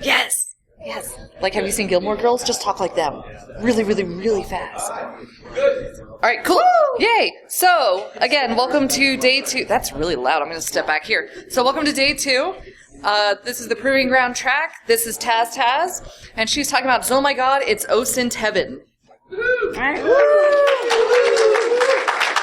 Yes. Yes. Like, have you seen Gilmore Girls? Just talk like them. Really, really, really fast. All right, cool. Woo! Yay. So, again, welcome to day 2. That's really loud. I'm going to step back here. So, welcome to day 2. This is the Proving Ground track. This is Tazz. And she's talking about, oh my God, it's OSINT heaven. All right.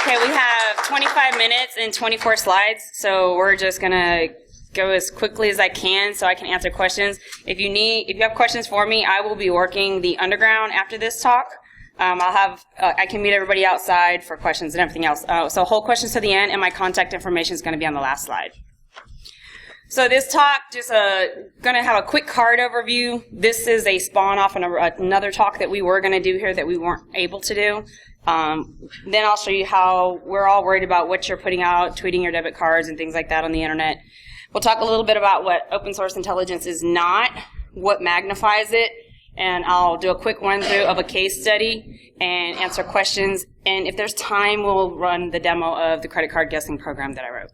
Okay, we have 25 minutes and 24 slides. So, we're just going to go as quickly as I can so I can answer questions. If you have questions for me, I will be working the underground after this talk. I can meet everybody outside for questions and everything else. So hold questions to the end, and my contact information is going to be on the last slide. So this talk, just going to have a quick card overview. This is a spawn off on another talk that we were going to do here that we weren't able to do. Then I'll show you how we're all worried about what you're putting out, tweeting your debit cards and things like that on the internet. We'll talk a little bit about what open source intelligence is not, what magnifies it, and I'll do a quick run-through of a case study and answer questions. And if there's time, we'll run the demo of the credit card guessing program that I wrote.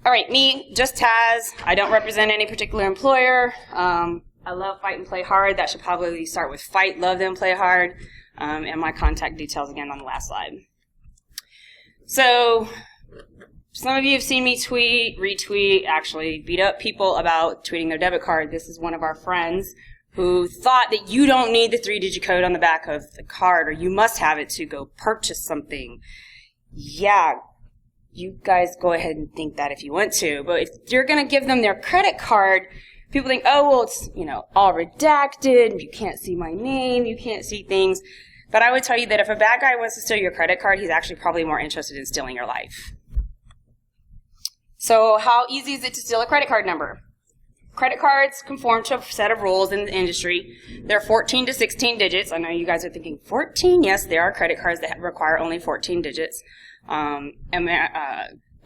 All right, me, just Tazz. I don't represent any particular employer. I love Fight and Play Hard. That should probably start with Fight, Love Them, Play Hard. And my contact details again on the last slide. So, some of you have seen me tweet, retweet, actually beat up people about tweeting their debit card. This is one of our friends who thought that you don't need the 3-digit code on the back of the card, or you must have it to go purchase something. Yeah, you guys go ahead and think that if you want to. But if you're going to give them their credit card, people think, oh, well, it's, all redacted. You can't see my name. You can't see things. But I would tell you that if a bad guy wants to steal your credit card, he's actually probably more interested in stealing your life. So how easy is it to steal a credit card number? Credit cards conform to a set of rules in the industry. They're 14 to 16 digits. I know you guys are thinking, 14? Yes, there are credit cards that require only 14 digits.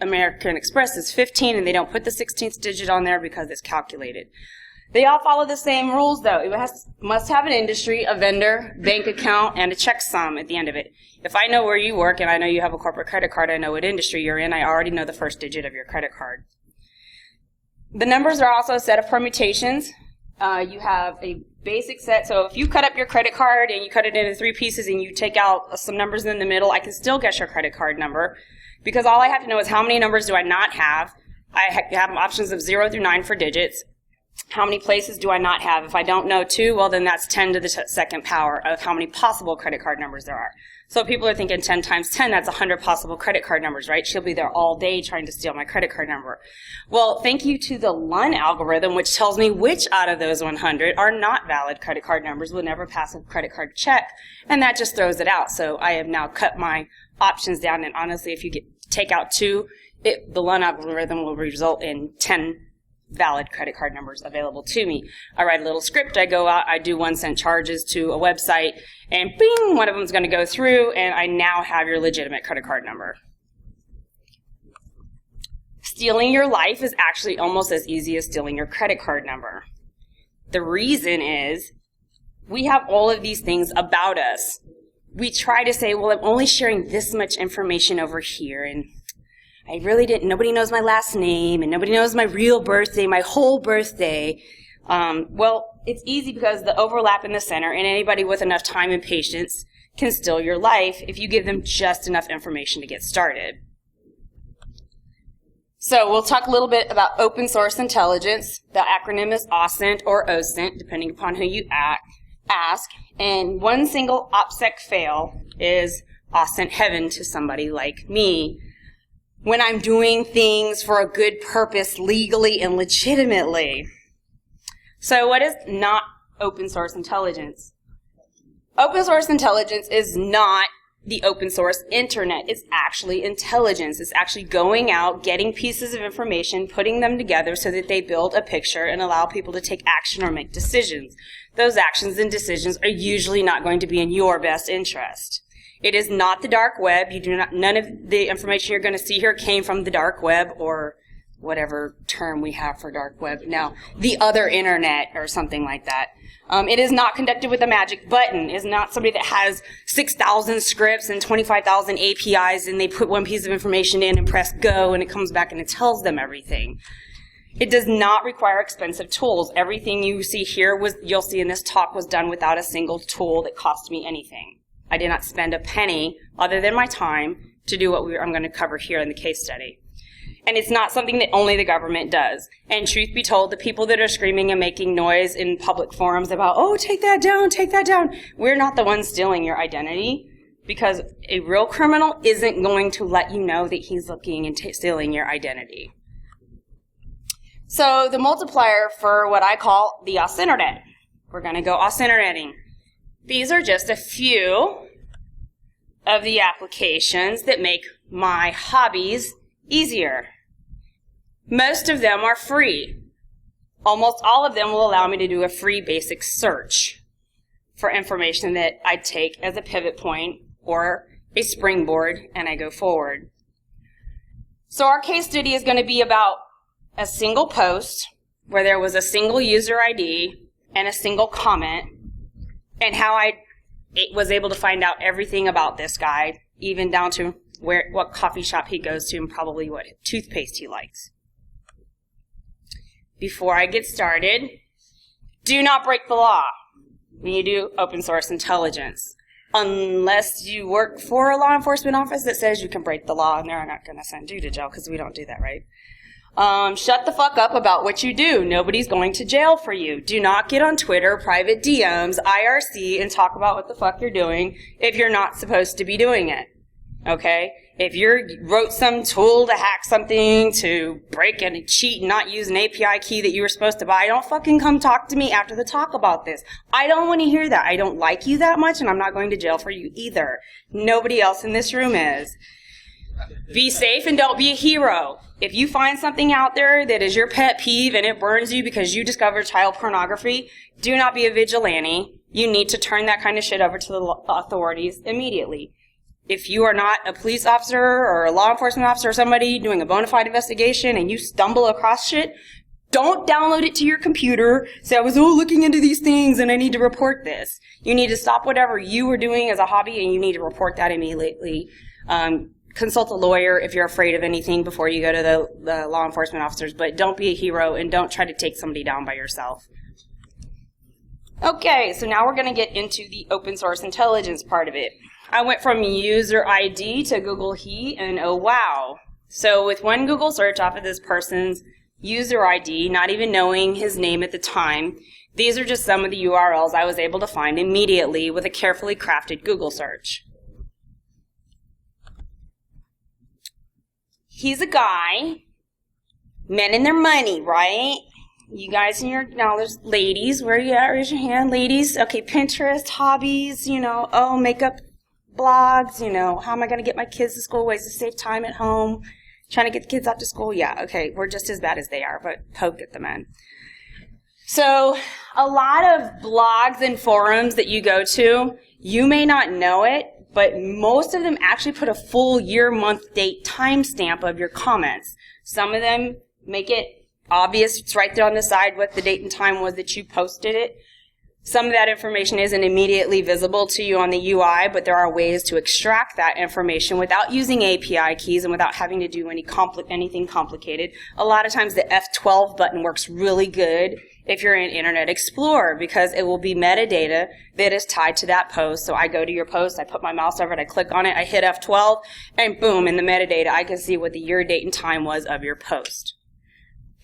American Express is 15, and they don't put the 16th digit on there because it's calculated. They all follow the same rules, though. It must have an industry, a vendor, bank account, and a checksum at the end of it. If I know where you work and I know you have a corporate credit card, I know what industry you're in, I already know the first digit of your credit card. The numbers are also a set of permutations. You have a basic set. So if you cut up your credit card and you cut it into 3 pieces and you take out some numbers in the middle, I can still guess your credit card number because all I have to know is how many numbers do I not have. I have options of 0 through 9 for digits. How many places do I not have? If I don't know 2, well, then that's 10 to the second power of how many possible credit card numbers there are. So people are thinking 10 times 10, that's 100 possible credit card numbers, right? She'll be there all day trying to steal my credit card number. Well, thank you to the LUN algorithm, which tells me which out of those 100 are not valid credit card numbers, will never pass a credit card check, and that just throws it out. So I have now cut my options down, and honestly, if you take out 2, the LUN algorithm will result in 10 valid credit card numbers available to me. I write a little script, I go out, I do 1-cent charges to a website, and bing, one of them is going to go through, and I now have your legitimate credit card number. Stealing your life is actually almost as easy as stealing your credit card number. The reason is we have all of these things about us. We try to say, well, I'm only sharing this much information over here, and I really didn't, nobody knows my last name, and nobody knows my real birthday, my whole birthday. Well, it's easy because the overlap in the center, and anybody with enough time and patience can steal your life if you give them just enough information to get started. So we'll talk a little bit about open source intelligence. The acronym is OSINT or OSINT, depending upon who you ask. And one single OPSEC fail is OSINT heaven to somebody like me, when I'm doing things for a good purpose legally and legitimately. So what is not open source intelligence? Open source intelligence is not the open source internet. It's actually intelligence. It's actually going out, getting pieces of information, putting them together so that they build a picture and allow people to take action or make decisions. Those actions and decisions are usually not going to be in your best interest. It is not the dark web. None of the information you're going to see here came from the dark web or whatever term we have for dark web now, the other internet or something like that. It is not conducted with a magic button. It's not somebody that has 6,000 scripts and 25,000 APIs and they put one piece of information in and press go and it comes back and it tells them everything. It does not require expensive tools. Everything you see here, you'll see in this talk, was done without a single tool that cost me anything. I did not spend a penny other than my time to do what I'm going to cover here in the case study. And it's not something that only the government does. And truth be told, the people that are screaming and making noise in public forums about, oh, take that down, we're not the ones stealing your identity, because a real criminal isn't going to let you know that he's looking and stealing your identity. So the multiplier for what I call the OSINT. We're going to go OSINTing. These are just a few of the applications that make my hobbies easier. Most of them are free. Almost all of them will allow me to do a free basic search for information that I take as a pivot point or a springboard and I go forward. So our case study is going to be about a single post where there was a single user ID and a single comment, and how I was able to find out everything about this guy, even down to what coffee shop he goes to and probably what toothpaste he likes. Before I get started, do not break the law when you do open source intelligence. Unless you work for a law enforcement office that says you can break the law, and they're not going to send you to jail because we don't do that, right? Shut the fuck up about what you do. Nobody's going to jail for you. Do not get on Twitter, private DMs, IRC, and talk about what the fuck you're doing if you're not supposed to be doing it. Okay? If you wrote some tool to hack something, to break and cheat and not use an API key that you were supposed to buy, don't fucking come talk to me after the talk about this. I don't want to hear that. I don't like you that much, and I'm not going to jail for you either. Nobody else in this room is. Be safe and don't be a hero. If you find something out there that is your pet peeve and it burns you because you discovered child pornography, do not be a vigilante. You need to turn that kind of shit over to the authorities immediately. If you are not a police officer or a law enforcement officer or somebody doing a bona fide investigation and you stumble across shit, don't download it to your computer, say I was looking into these things and I need to report this. You need to stop whatever you were doing as a hobby and you need to report that immediately. Consult a lawyer if you're afraid of anything before you go to the law enforcement officers, but don't be a hero and don't try to take somebody down by yourself. Okay, so now we're going to get into the open source intelligence part of it. I went from user ID to Google He, and oh wow. So with one Google search off of this person's user ID, not even knowing his name at the time, these are just some of the URLs I was able to find immediately with a carefully crafted Google search. He's a guy, men and their money, right? You guys in your, now there's ladies, where are you at? Raise your hand, ladies. Okay, Pinterest, hobbies, makeup, blogs, how am I going to get my kids to school, ways to save time at home, trying to get the kids out to school. Yeah, okay, we're just as bad as they are, but poke at the men. So a lot of blogs and forums that you go to, you may not know it, but most of them actually put a full year, month, date, timestamp of your comments. Some of them make it obvious. It's right there on the side what the date and time was that you posted it. Some of that information isn't immediately visible to you on the UI, but there are ways to extract that information without using API keys and without having to do anything complicated. A lot of times the F12 button works really good if you're in Internet Explorer, because it will be metadata that is tied to that post. So I go to your post, I put my mouse over it, I click on it, I hit F12, and boom, in the metadata, I can see what the year, date, and time was of your post.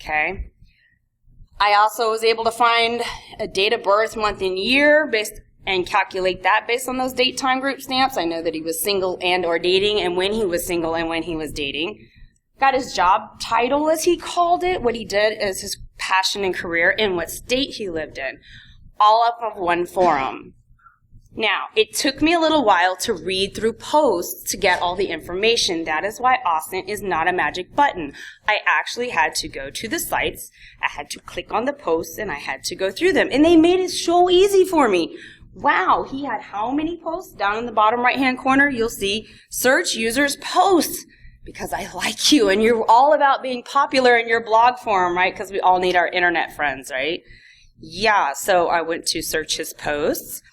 Okay? I also was able to find a date of birth, month, and year and calculate that based on those date, time, group stamps. I know that he was single and or dating, and when he was single and when he was dating. Got his job title, as he called it, what he did as his passion and career, and what state he lived in, all up of one forum. Now, it took me a little while to read through posts to get all the information. That is why OSINT is not a magic button. I actually had to go to the sites, I had to click on the posts, and I had to go through them. And they made it so easy for me. Wow, he had how many posts? Down in the bottom right-hand corner, you'll see search users posts. Because I like you, and you're all about being popular in your blog forum, right? Because we all need our internet friends, right? Yeah, so I went to search his posts,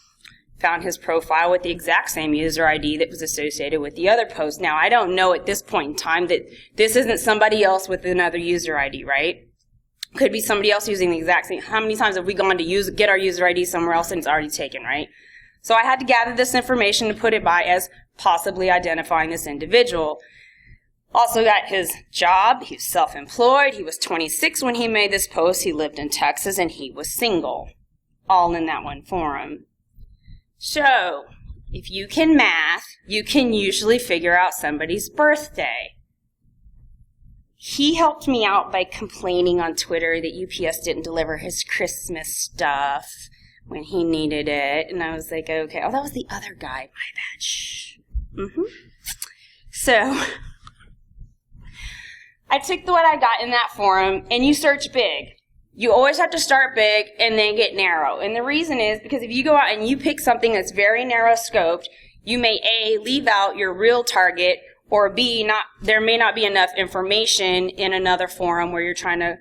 found his profile with the exact same user ID that was associated with the other post. Now, I don't know at this point in time that this isn't somebody else with another user ID, right? Could be somebody else using the exact same. How many times have we gone to get our user ID somewhere else and it's already taken, right? So I had to gather this information to put it by as possibly identifying this individual. Also got his job. He was self-employed. He was 26 when he made this post. He lived in Texas and he was single. All in that one forum. So, if you can math, you can usually figure out somebody's birthday. He helped me out by complaining on Twitter that UPS didn't deliver his Christmas stuff when he needed it. And I was like, okay. Oh, that was the other guy. My bad. Shh. So, I took what I got in that forum, and you search big. You always have to start big and then get narrow. And the reason is because if you go out and you pick something that's very narrow scoped, you may A, leave out your real target, or B, there may not be enough information in another forum where you're trying to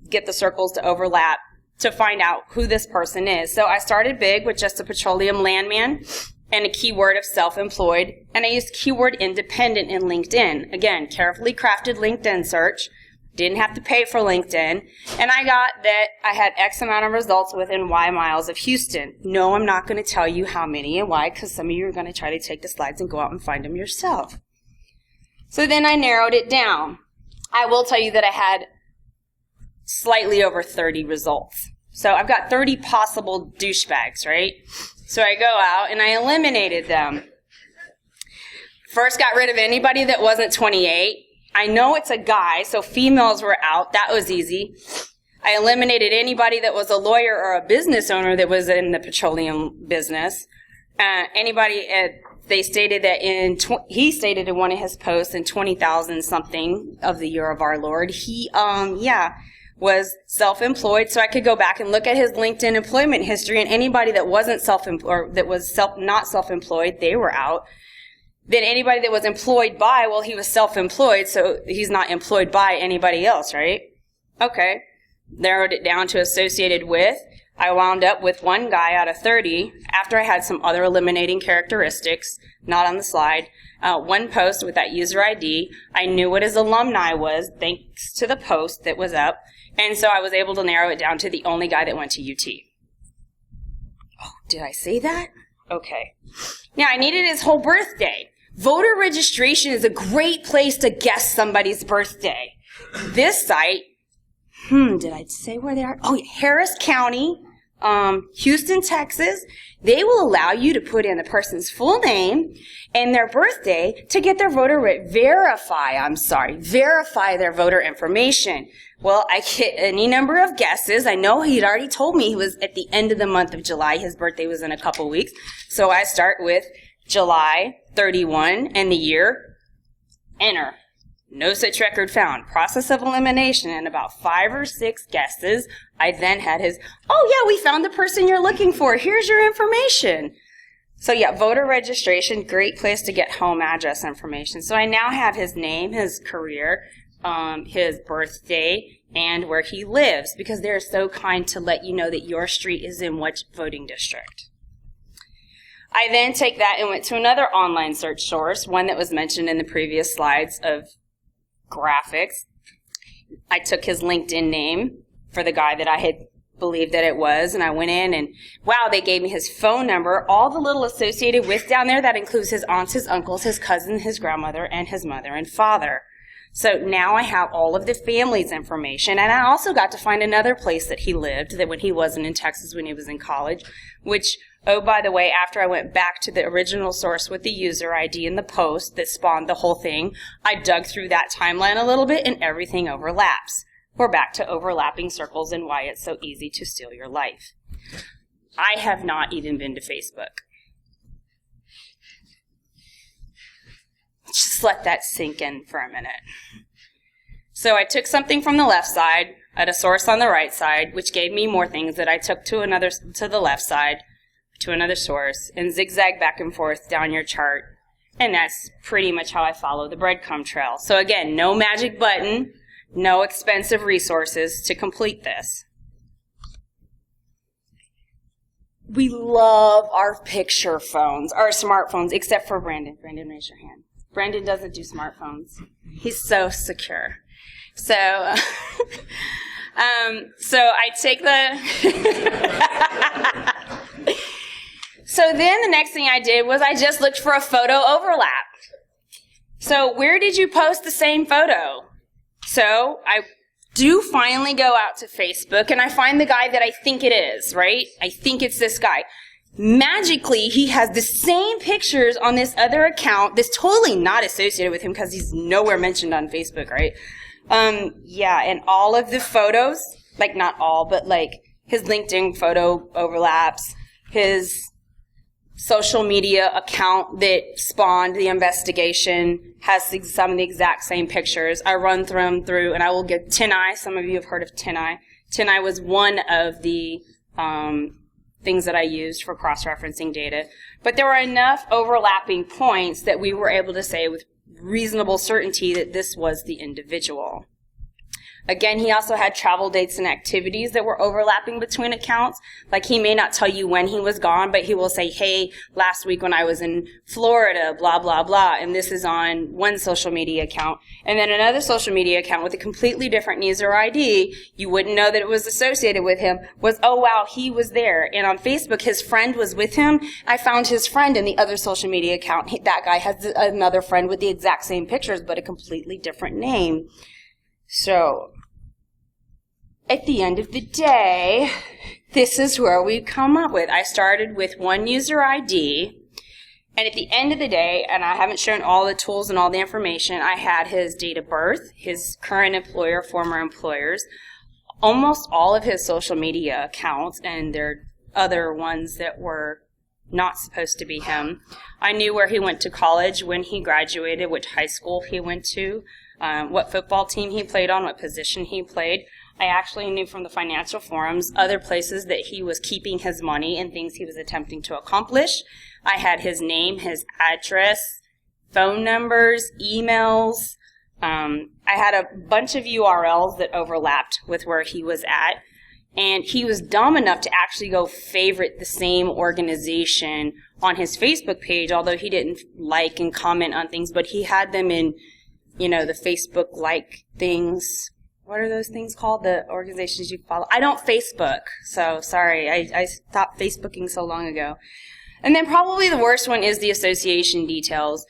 get the circles to overlap to find out who this person is. So I started big with just a petroleum landman and a keyword of self-employed, and I used keyword independent in LinkedIn. Again, carefully crafted LinkedIn search. Didn't have to pay for LinkedIn. And I got that I had X amount of results within Y miles of Houston. No, I'm not going to tell you how many and why, because some of you are going to try to take the slides and go out and find them yourself. So then I narrowed it down. I will tell you that I had slightly over 30 results. So I've got 30 possible douchebags, right? So I go out and I eliminated them. First got rid of anybody that wasn't 28. I know it's a guy, so females were out. That was easy. I eliminated anybody that was a lawyer or a business owner that was in the petroleum business. They stated that he stated in one of his posts in 20,000 something of the year of our Lord, he, was self-employed, so I could go back and look at his LinkedIn employment history, and anybody that wasn't self-employed, or that was not self-employed, they were out. Then anybody that was employed by, well, he was self-employed, so he's not employed by anybody else, right? Okay. Narrowed it down to associated with. I wound up with one guy out of 30 after I had some other eliminating characteristics, not on the slide. One post with that user ID. I knew what his alumni was thanks to the post that was up, and so I was able to narrow it down to the only guy that went to UT. Oh, did I say that? Okay. Now, I needed his whole birthday. Voter registration is a great place to guess somebody's birthday. This site, did I say where they are? Oh, yeah, Harris County, Houston, Texas. They will allow you to put in the person's full name and their birthday to get their verify their voter information. Well, I get any number of guesses. I know he'd already told me he was at the end of the month of July. His birthday was in a couple weeks. So I start with July 31 and the year. Enter. No such record found. Process of elimination, and about 5 or 6 guesses. I then had his, oh yeah, we found the person you're looking for. Here's your information. So yeah, voter registration, great place to get home address information. So I now have his name, his career, his birthday, and where he lives, because they're so kind to let you know that your street is in which voting district. I then take that and went to another online search source, one that was mentioned in the previous slides of graphics. I took his LinkedIn name for the guy that I had believed that it was, and I went in and, wow, they gave me his phone number, all the little associated with down there. That includes his aunts, his uncles, his cousin, his grandmother, and his mother and father. So now I have all of the family's information, and I also got to find another place that he lived, that when he wasn't in Texas, when he was in college, which, oh, by the way, after I went back to the original source with the user ID and the post that spawned the whole thing, I dug through that timeline a little bit, and everything overlaps. We're back to overlapping circles and why it's so easy to steal your life. I have not even been to Facebook. Just let that sink in for a minute. So I took something from the left side, I had a source on the right side, which gave me more things that I took to the left side, to another source, and zigzag back and forth down your chart. And that's pretty much how I follow the breadcrumb trail. So again, no magic button, no expensive resources to complete this. We love our picture phones, our smartphones, except for Brandon. Brandon, raise your hand. Brandon doesn't do smartphones. He's so secure. So So I take the... So then the next thing I did was I just looked for a photo overlap. So where did you post the same photo? So I do finally go out to Facebook and I find the guy that I think it is, right? I think it's this guy. Magically, he has the same pictures on this other account that's totally not associated with him because he's nowhere mentioned on Facebook, right? Yeah, and all of the photos, like not all, but like his LinkedIn photo overlaps, his social media account that spawned the investigation has some of the exact same pictures. I run them through, and I will get TinEye. Some of you have heard of TinEye. TinEye was one of the things that I used for cross-referencing data. But there were enough overlapping points that we were able to say with reasonable certainty that this was the individual. Again, he also had travel dates and activities that were overlapping between accounts. Like, he may not tell you when he was gone, but he will say, hey, last week when I was in Florida, blah, blah, blah. And this is on one social media account. And then another social media account with a completely different user ID, you wouldn't know that it was associated with him, was, oh, wow, he was there. And on Facebook, his friend was with him. I found his friend in the other social media account. That guy has another friend with the exact same pictures, but a completely different name. So, at the end of the day, this is where we come up with. I started with one user ID, and at the end of the day, and I haven't shown all the tools and all the information, I had his date of birth, his current employer, former employers, almost all of his social media accounts, and their other ones that were not supposed to be him. I knew where he went to college, when he graduated, which high school he went to, what football team he played on, what position he played. I actually knew from the financial forums other places that he was keeping his money and things he was attempting to accomplish. I had his name, his address, phone numbers, emails. I had a bunch of URLs that overlapped with where he was at. And he was dumb enough to actually go favorite the same organization on his Facebook page, although he didn't like and comment on things, but he had them in, you know, the Facebook like things. What are those things called? The organizations you follow? I don't Facebook, so sorry. I stopped Facebooking so long ago. And then probably the worst one is the association details.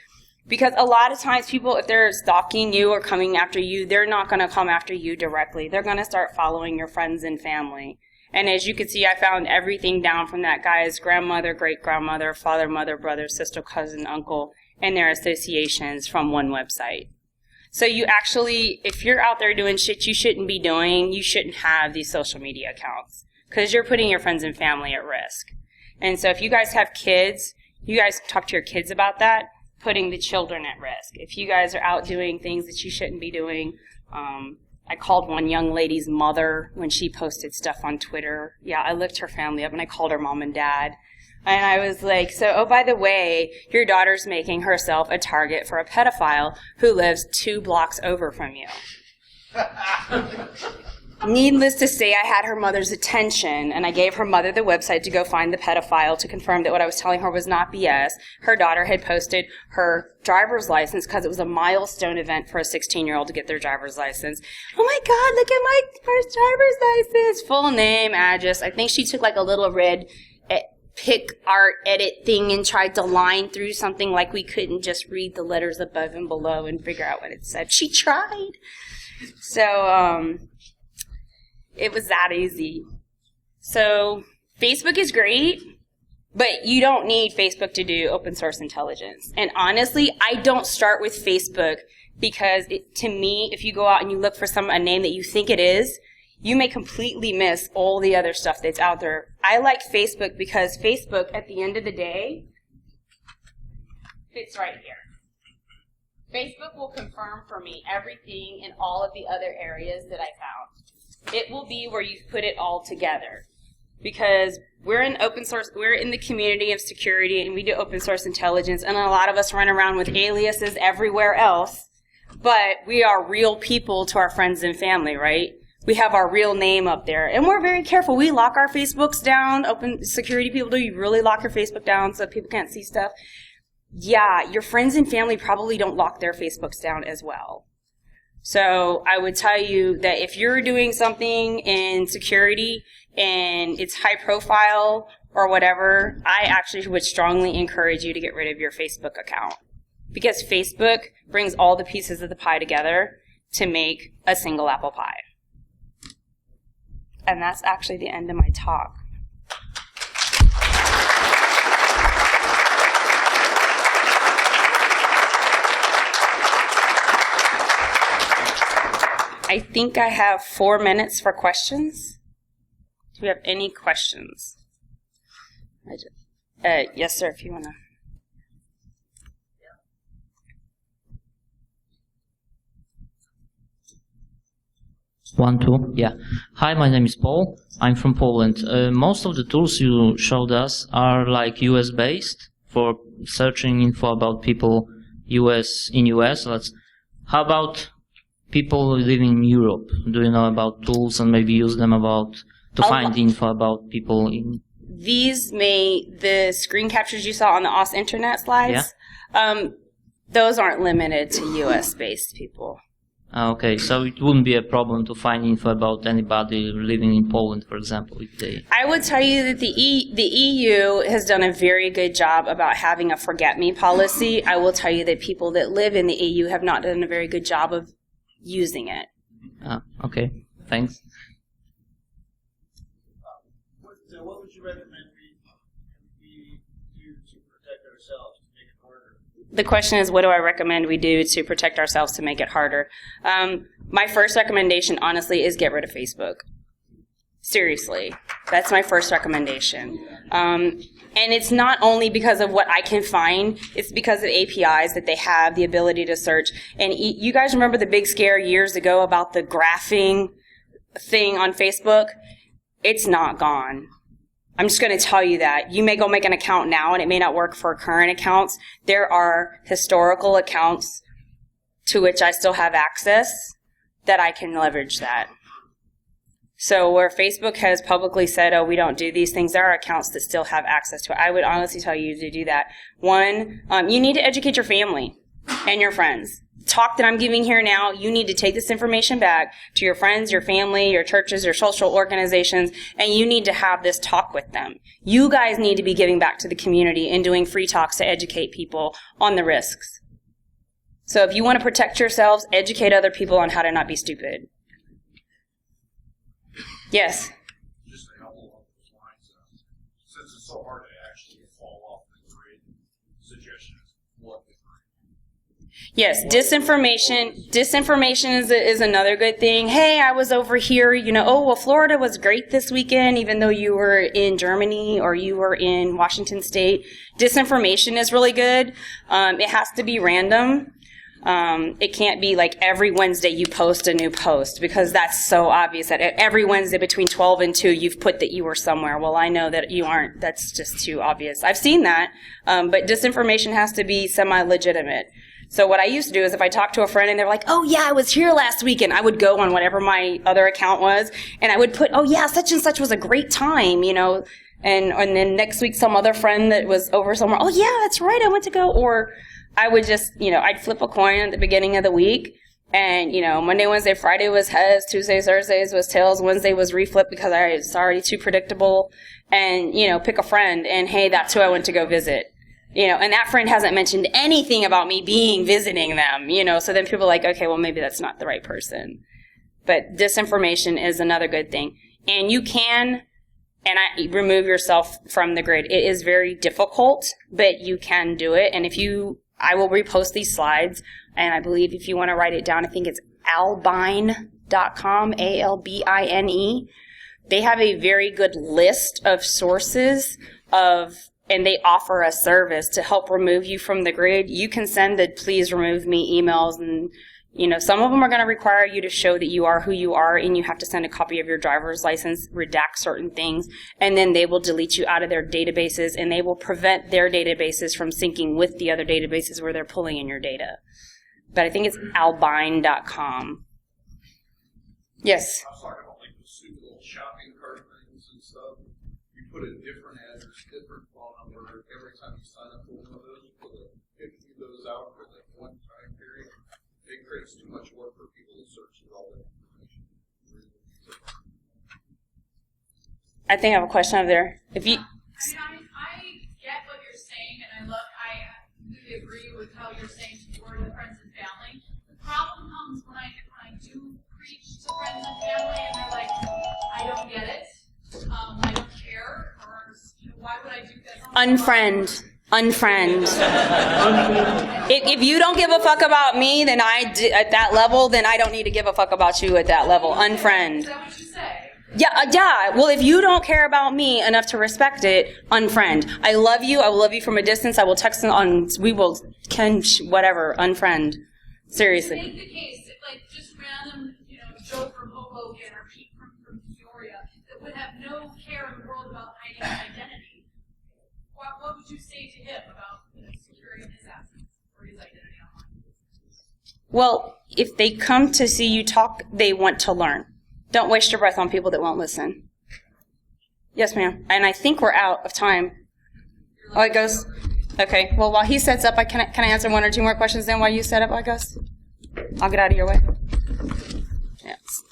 Because a lot of times people, if they're stalking you or coming after you, they're not going to come after you directly. They're going to start following your friends and family. And as you can see, I found everything down from that guy's grandmother, great-grandmother, father, mother, brother, sister, cousin, uncle, and their associations from one website. So you actually, if you're out there doing shit you shouldn't be doing, you shouldn't have these social media accounts because you're putting your friends and family at risk. And so if you guys have kids, you guys talk to your kids about that, putting the children at risk. If you guys are out doing things that you shouldn't be doing, I called one young lady's mother when she posted stuff on Twitter. Yeah, I looked her family up and I called her mom and dad. And I was like, so, oh, by the way, your daughter's making herself a target for a pedophile who lives 2 blocks over from you. Needless to say, I had her mother's attention, and I gave her mother the website to go find the pedophile to confirm that what I was telling her was not BS. Her daughter had posted her driver's license because it was a milestone event for a 16-year-old to get their driver's license. Oh my God, look at my first driver's license. Full name, address. I think she took like a little red pick art edit thing and tried to line through something like we couldn't just read the letters above and below and figure out what it said. She tried. So, it was that easy. So, Facebook is great, but you don't need Facebook to do open source intelligence. And honestly, I don't start with Facebook because to me, if you go out and you look for a name that you think it is, you may completely miss all the other stuff that's out there. I like Facebook because Facebook, at the end of the day, fits right here. Facebook will confirm for me everything in all of the other areas that I found. It will be where you put it all together. Because we're in open source, we're in the community of security and we do open source intelligence, and a lot of us run around with aliases everywhere else, but we are real people to our friends and family, right? We have our real name up there, and we're very careful. We lock our Facebooks down. Open security people do. You really lock your Facebook down so people can't see stuff. Yeah, your friends and family probably don't lock their Facebooks down as well. So I would tell you that if you're doing something in security and it's high profile or whatever, I actually would strongly encourage you to get rid of your Facebook account, because Facebook brings all the pieces of the pie together to make a single apple pie. And that's actually the end of my talk. I think I have 4 minutes for questions. Do we have any questions? Yes, sir, if you want to. One, two, yeah. Hi, my name is Paul. I'm from Poland. Most of the tools you showed us are like US based for searching info about people in US. How about people living in Europe? Do you know about tools and maybe use them to find info about people in? The screen captures you saw on the OS internet slides, those aren't limited to US based people. Okay, so it wouldn't be a problem to find info about anybody living in Poland, for example, if they... I would tell you that the EU has done a very good job about having a forget-me policy. I will tell you that people that live in the EU have not done a very good job of using it. Okay, thanks. What would you recommend we do to protect ourselves, to make it harder? The question is, what do I recommend we do to protect ourselves to make it harder? My first recommendation, honestly, is get rid of Facebook. Seriously. That's my first recommendation. And it's not only because of what I can find, it's because of APIs that they have, the ability to search. And you guys remember the big scare years ago about the graphing thing on Facebook? It's not gone. I'm just going to tell you that. You may go make an account now, and it may not work for current accounts. There are historical accounts to which I still have access that I can leverage that. So where Facebook has publicly said, oh, we don't do these things, there are accounts that still have access to it. I would honestly tell you to do that. One, you need to educate your family and your friends. Talk that I'm giving here now, you need to take this information back to your friends, your family, your churches, your social organizations, and you need to have this talk with them. You guys need to be giving back to the community and doing free talks to educate people on the risks. So if you want to protect yourselves, educate other people on how to not be stupid. Yes? Just a couple of those lines. Since it's so hard to actually fall off the grid, suggestions what the grid. Yes, disinformation is another good thing. Hey, I was over here, oh, well, Florida was great this weekend, even though you were in Germany or you were in Washington State. Disinformation is really good. It has to be random. It can't be like every Wednesday you post a new post, because that's so obvious that every Wednesday between 12 and 2 you've put that you were somewhere. Well, I know that you aren't. That's just too obvious. I've seen that. But disinformation has to be semi-legitimate. So what I used to do is if I talked to a friend and they're like, oh yeah, I was here last weekend, I would go on whatever my other account was and I would put, oh yeah, such and such was a great time, and then next week some other friend that was over somewhere, oh yeah, that's right, I went to go. Or I would just, I'd flip a coin at the beginning of the week and, Monday, Wednesday, Friday was heads, Tuesdays, Thursdays was tails, Wednesday was reflip because it's already too predictable, and, pick a friend and hey, that's who I went to go visit. And that friend hasn't mentioned anything about me visiting them, so then people are like, okay, well, maybe that's not the right person. But disinformation is another good thing. And you can, remove yourself from the grid. It is very difficult, but you can do it. And I will repost these slides, and I believe if you want to write it down, I think it's albine.com, ALBINE. They have a very good list of sources and they offer a service to help remove you from the grid. You can send the please remove me emails, and some of them are going to require you to show that you are who you are, and you have to send a copy of your driver's license, redact certain things, and then they will delete you out of their databases, and they will prevent their databases from syncing with the other databases where they're pulling in your data. But I think it's albine.com. Yes? I was talking about like those stupid little shopping cart things and stuff. You put a different address, different phone number every time you sign up for one of those. You put 50 of those out for like one time period. it creates too much work for people to search through all that information. I think I have a question over there. If you, I get what you're saying, and I completely agree with how you're saying toward the friends and family. The problem comes when I do preach to friends and family, and they're like, I don't get it, I don't care, or why would I do this? unfriend. If you don't give a fuck about me, then at that level, then I don't need to give a fuck about you at that level. Unfriend. Is that what you say? Yeah. Well, if you don't care about me enough to respect it, unfriend. I love you. I will love you from a distance. I will text on. We will whatever. Unfriend. Seriously. Make the case if like just random, Joe from Hoboken or Pete from Peoria that would have no care in the world about hiding his identity. What would you say to him about securing his assets or his identity online? Well, if they come to see you talk, they want to learn. Don't waste your breath on people that won't listen. Yes, ma'am. And I think we're out of time. Oh, it goes. Okay. Well, while he sets up, can I answer one or two more questions then while you set up, I guess? I'll get out of your way. Yes.